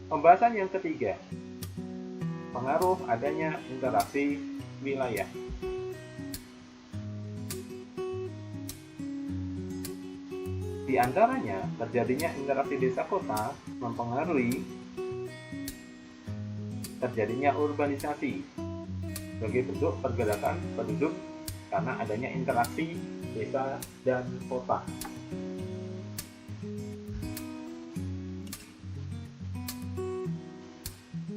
Pembahasan yang ketiga, pengaruh adanya interaksi wilayah. Di antaranya, terjadinya interaksi desa kota mempengaruhi terjadinya urbanisasi sebagai bentuk pergerakan penduduk karena adanya interaksi desa dan kota.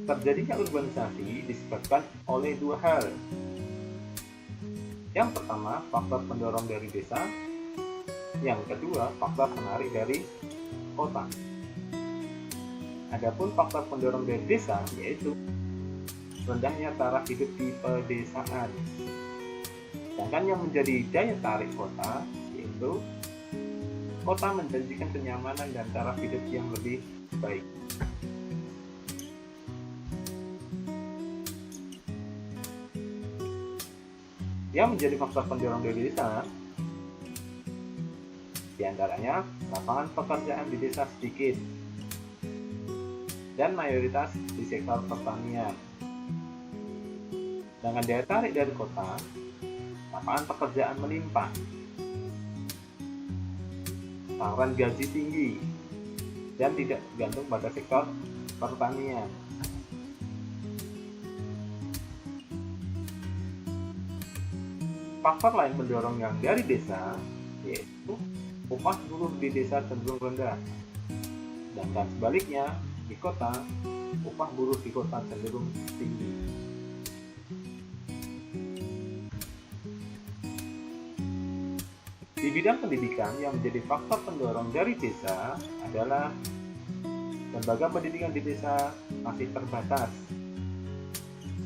Terjadinya urbanisasi disebabkan oleh dua hal. Yang pertama, faktor pendorong dari desa. Yang kedua, faktor penarik dari kota. Adapun faktor pendorong dari desa yaitu rendahnya taraf hidup di pedesaan. Sedangkan yang menjadi daya tarik kota yaitu kota menjanjikan kenyamanan dan taraf hidup yang lebih baik. Yang menjadi faktor pendorong dari desa diantaranya lapangan pekerjaan di desa sedikit dan mayoritas di sektor pertanian. Dengan daya tarik dari kota, lapangan pekerjaan melimpah, tawaran gaji tinggi, dan tidak tergantung pada sektor pertanian. Faktor lain pendorong yang dari desa yaitu upah buruh di desa cenderung rendah, sedangkan sebaliknya di kota upah buruh di kota cenderung tinggi. Di bidang pendidikan yang menjadi faktor pendorong dari desa adalah lembaga pendidikan di desa masih terbatas.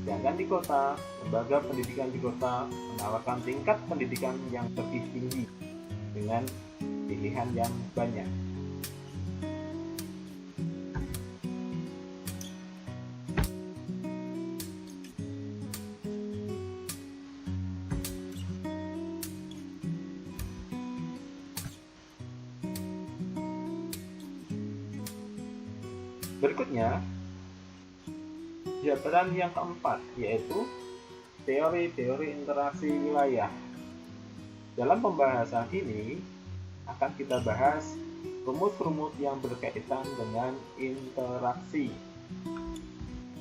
Sedangkan di kota, lembaga pendidikan di kota menawarkan tingkat pendidikan yang lebih tinggi dengan pilihan yang banyak. Berikutnya, jabatan yang keempat yaitu teori-teori interaksi wilayah. Dalam pembahasan ini akan kita bahas rumus-rumus yang berkaitan dengan interaksi.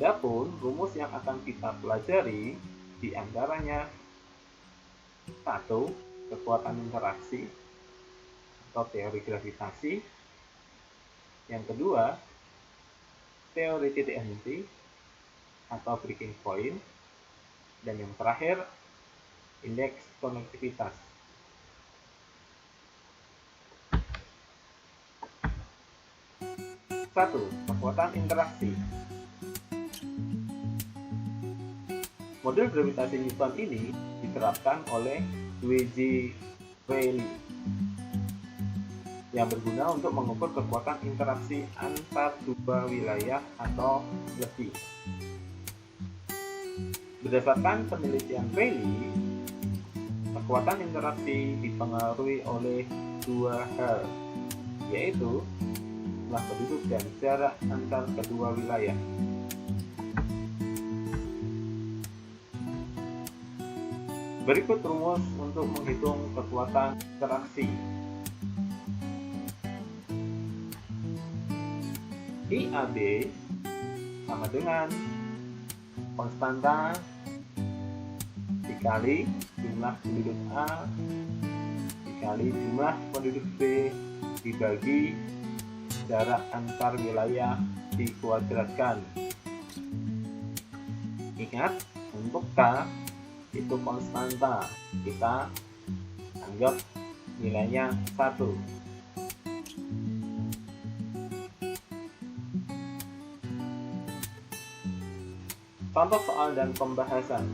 Adapun rumus yang akan kita pelajari diantaranya 1. Kekuatan interaksi atau teori gravitasi. Yang kedua, teori titik henti atau breaking point, dan yang terakhir indeks konektivitas. Satu, kekuatan interaksi. Model gravitasi Newton ini diterapkan oleh W.J. Reilly yang berguna untuk mengukur kekuatan interaksi antar dua wilayah atau lebih. Berdasarkan penelitian Reilly, kekuatan interaksi dipengaruhi oleh dua hal, yaitu jumlah penduduk dan jarak antar kedua wilayah. Berikut rumus untuk menghitung kekuatan interaksi. IAB sama dengan konstanta dikali jumlah penduduk A dikali jumlah penduduk B dibagi jarak antar wilayah dikuadratkan. Ingat, untuk K itu konstanta, kita anggap nilainya 1. Contoh soal dan pembahasan.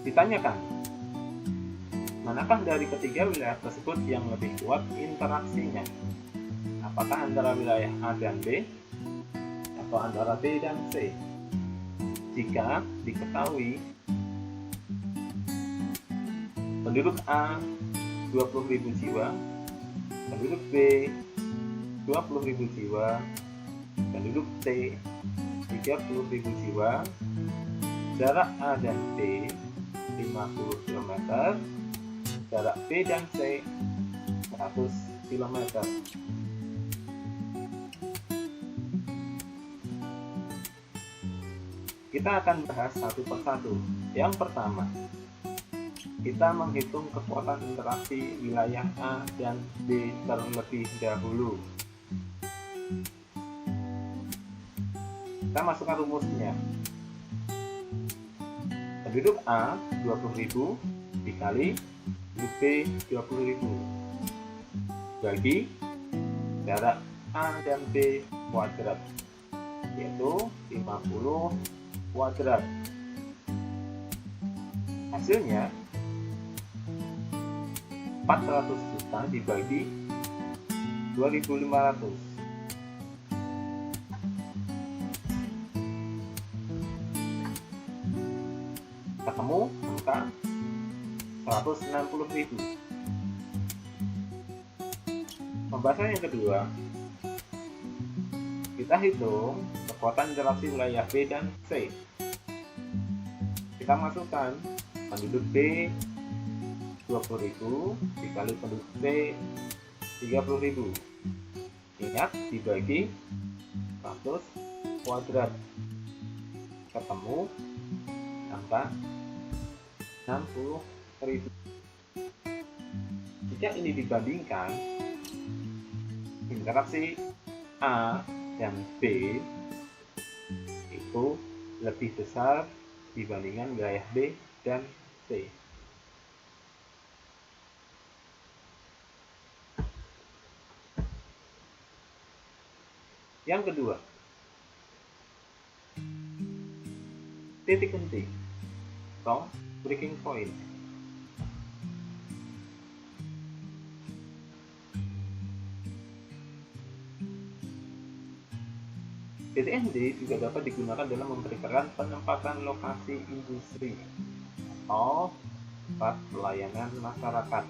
Ditanyakan, manakah dari ketiga wilayah tersebut yang lebih kuat interaksinya? Apakah antara wilayah A dan B? Atau antara B dan C? Jika diketahui penduduk A 20.000 jiwa penduduk B 20.000 jiwa, penduduk C 30.000 jiwa, jarak A dan B 50 km, jarak B dan C 100 km. Kita akan bahas satu persatu. Yang pertama, kita menghitung kekuatan interaksi wilayah A dan B terlebih dahulu. Kita masukkan rumusnya. Penduduk A 20.000 dikali penduduk B 20.000 bagi jarak A dan B kuadrat, yaitu 50 kuadrat. Hasilnya 400 juta dibagi 2.500. Ketemu angka 160.000. Pembahasan yang kedua, kita hitung kekuatan interaksi wilayah B dan C. Kita masukkan penduduk B 20.000 dikali penduduk C 30.000. Ingat, dibagi 100 kuadrat. Ketemu angka 60.000. Jika ini dibandingkan, interaksi A dan B itu lebih besar dibandingkan wilayah B dan C. Yang kedua, titik henti atau breaking point. Titik henti juga dapat digunakan dalam memperkirakan penempatan lokasi industri atau tempat pelayanan masyarakat.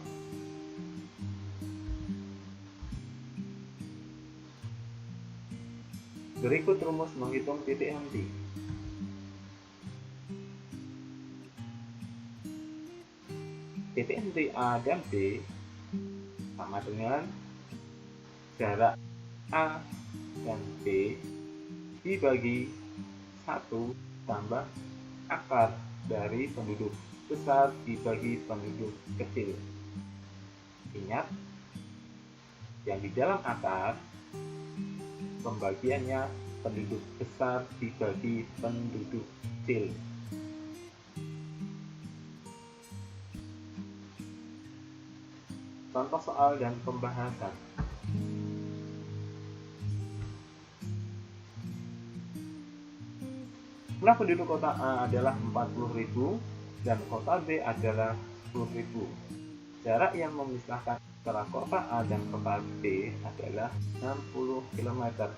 Berikut rumus menghitung titik henti. Titik henti A dan B sama dengan jarak A dan B dibagi 1 tambah akar dari penduduk besar dibagi penduduk kecil. Ingat, yang di dalam akar pembagiannya penduduk besar dibagi penduduk kecil. Contoh soal dan pembahasan. Jumlah penduduk kota A adalah 40.000 dan kota B adalah 10.000. Jarak yang memisahkan antara kota A dan kota B adalah 60 km.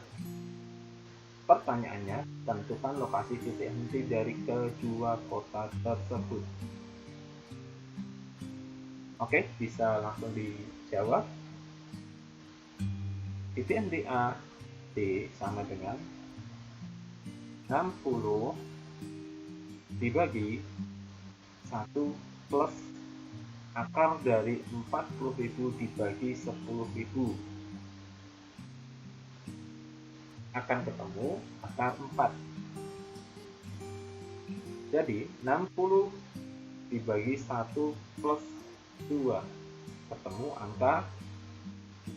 Pertanyaannya, tentukan lokasi titik henti dari kedua kota tersebut. Oke, bisa langsung dijawab. Titik henti A, B sama dengan 60 dibagi 1 plus akar dari 40.000 dibagi 10.000. Akan ketemu akar 4. Jadi 60 dibagi 1 plus 2 ketemu angka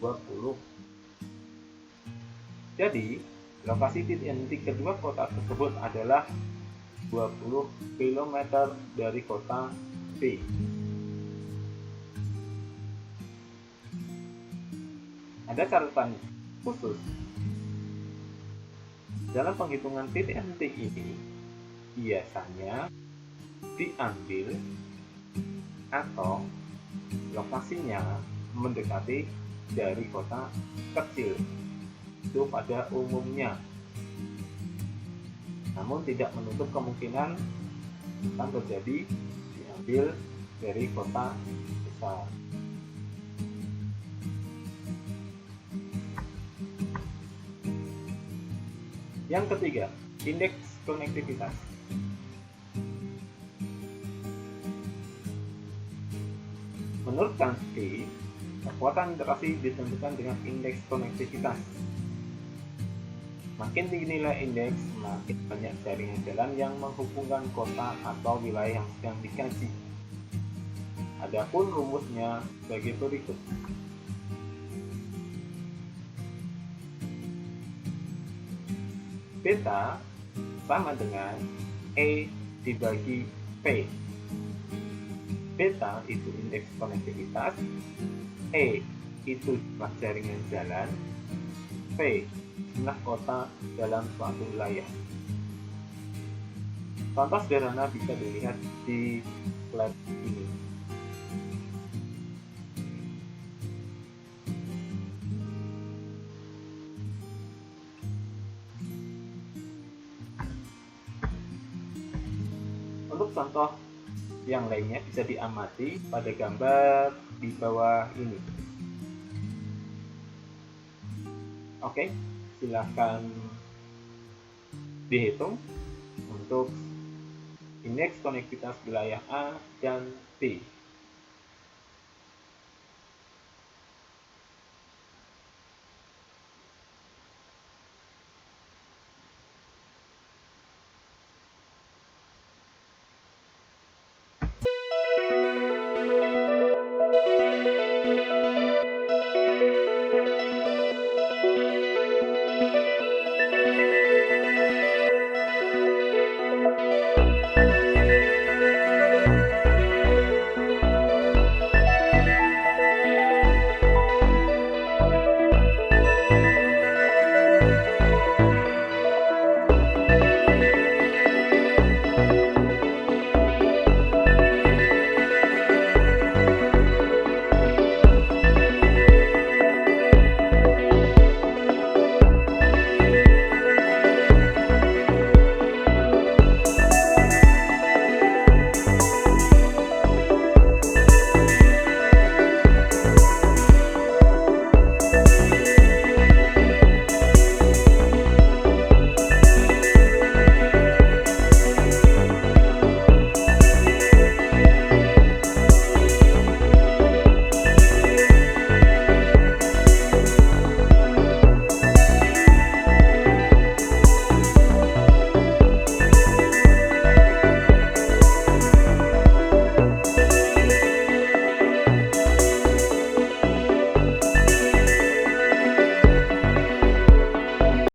20. Jadi lokasi titik henti kedua kota tersebut adalah 20 km dari kota B. Ada catatan khusus. Dalam penghitungan titik henti ini, biasanya diambil atau lokasinya mendekati dari kota kecil. Itu pada umumnya, namun tidak menutup kemungkinan akan terjadi diambil dari kota besar. Yang ketiga, indeks konektivitas. Menurut Kamsky, kekuatan interaksi ditentukan dengan indeks konektivitas. Makin tinggi nilai indeks, semakin banyak jaringan jalan yang menghubungkan kota atau wilayah yang sedang dikaji. Adapun rumusnya sebagai berikut. Beta sama dengan E dibagi P. Beta itu indeks konektivitas, E itu jumlah jaringan jalan, P jumlah kota dalam suatu wilayah. Contoh sederhana bisa dilihat di slide ini. Untuk contoh yang lainnya bisa diamati pada gambar di bawah ini. Oke, silahkan dihitung untuk indeks konektivitas wilayah A dan B.